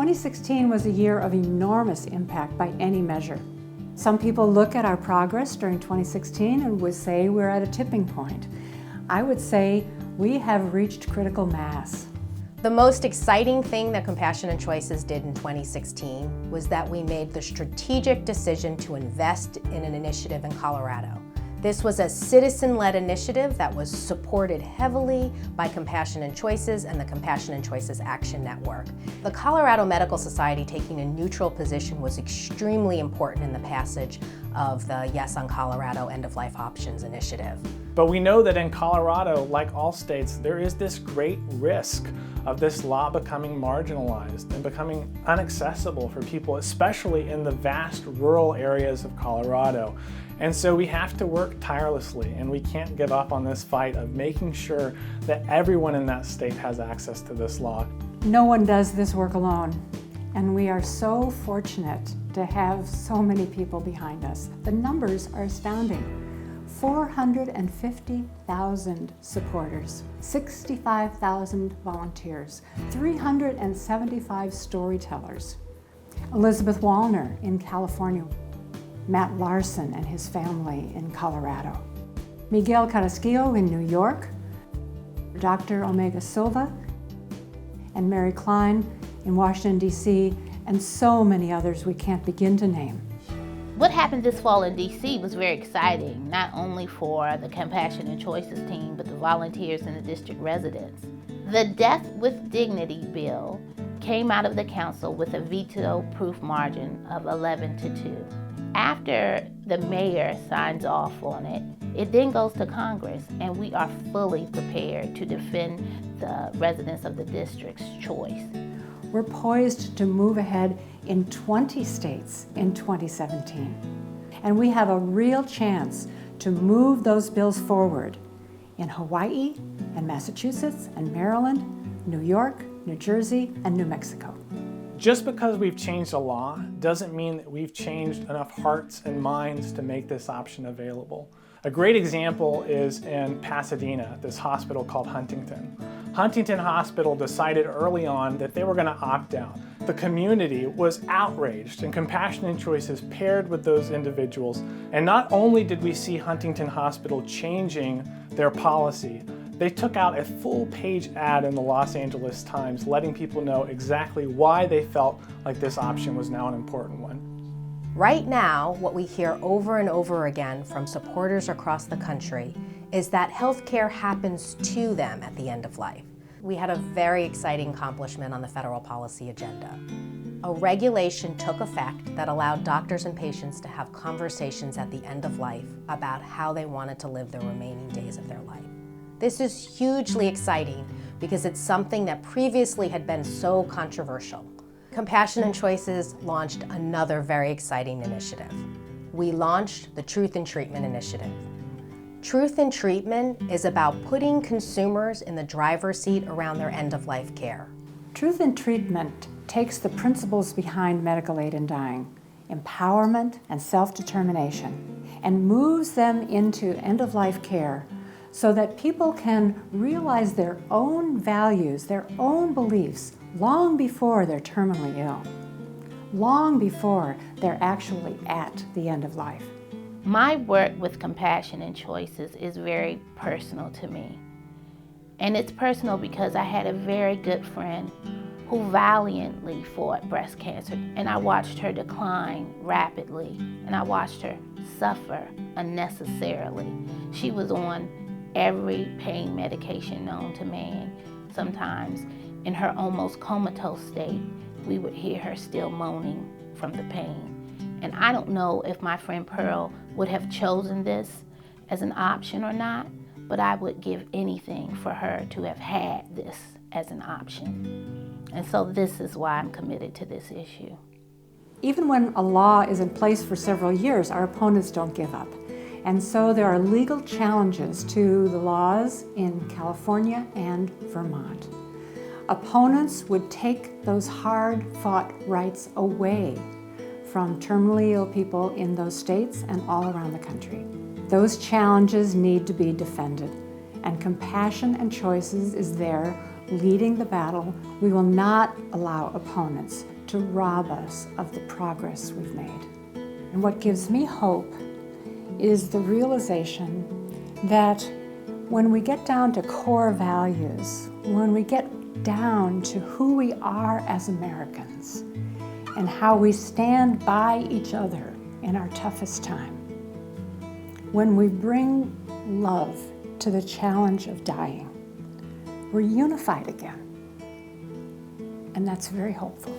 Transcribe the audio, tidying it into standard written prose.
2016 was a year of enormous impact by any measure. Some people look at our progress during 2016 and would say we're at a tipping point. I would say we have reached critical mass. The most exciting thing that Compassion and Choices did in 2016 was that we made the strategic decision to invest in an initiative in Colorado. This was a citizen-led initiative that was supported heavily by Compassion and Choices and the Compassion and Choices Action Network. The Colorado Medical Society taking a neutral position was extremely important in the passage of the Yes on Colorado End-of-Life Options initiative. But we know that in Colorado, like all states, there is this great risk of this law becoming marginalized and becoming inaccessible for people, especially in the vast rural areas of Colorado. And so we have to work tirelessly, and we can't give up on this fight of making sure that everyone in that state has access to this law. No one does this work alone, and we are so fortunate to have so many people behind us. The numbers are astounding. 450,000 supporters, 65,000 volunteers, 375 storytellers. Elizabeth Wallner in California, Matt Larson and his family in Colorado, Miguel Carrasquillo in New York, Dr. Omega Silva and Mary Klein in Washington, D.C., and so many others we can't begin to name. What happened this fall in D.C. was very exciting, not only for the Compassion and Choices team, but the volunteers and the district residents. The Death with Dignity bill came out of the council with a veto-proof margin of 11-2. After the mayor signs off on it, it then goes to Congress, and we are fully prepared to defend the residents of the district's choice. We're poised to move ahead in 20 states in 2017. And we have a real chance to move those bills forward in Hawaii and Massachusetts and Maryland, New York, New Jersey, and New Mexico. Just because we've changed a law doesn't mean that we've changed enough hearts and minds to make this option available. A great example is in Pasadena, this hospital called Huntington. Huntington Hospital decided early on that they were going to opt out. The community was outraged, and Compassion and Choices paired with those individuals. And not only did we see Huntington Hospital changing their policy, they took out a full-page ad in the Los Angeles Times letting people know exactly why they felt like this option was now an important one. Right now, what we hear over and over again from supporters across the country is that healthcare happens to them at the end of life. We had a very exciting accomplishment on the federal policy agenda. A regulation took effect that allowed doctors and patients to have conversations at the end of life about how they wanted to live the remaining days of their life. This is hugely exciting because it's something that previously had been so controversial. Compassion and Choices launched another very exciting initiative. We launched the Truth in Treatment initiative. Truth in Treatment is about putting consumers in the driver's seat around their end-of-life care. Truth in Treatment takes the principles behind medical aid in dying, empowerment and self-determination, and moves them into end-of-life care so that people can realize their own values, their own beliefs, long before they're terminally ill, long before they're actually at the end of life. My work with Compassion and Choices is very personal to me. And it's personal because I had a very good friend who valiantly fought breast cancer, and I watched her decline rapidly, and I watched her suffer unnecessarily. She was on every pain medication known to man. Sometimes in her almost comatose state, we would hear her still moaning from the pain. And I don't know if my friend Pearl would have chosen this as an option or not, but I would give anything for her to have had this as an option. And so this is why I'm committed to this issue. Even when a law is in place for several years, our opponents don't give up. And so there are legal challenges to the laws in California and Vermont. Opponents would take those hard-fought rights away from terminally ill people in those states and all around the country. Those challenges need to be defended, and Compassion and Choices is there leading the battle. We will not allow opponents to rob us of the progress we've made. And what gives me hope is the realization that when we get down to core values, when we get down to who we are as Americans and how we stand by each other in our toughest time, when we bring love to the challenge of dying, we're unified again. And that's very hopeful.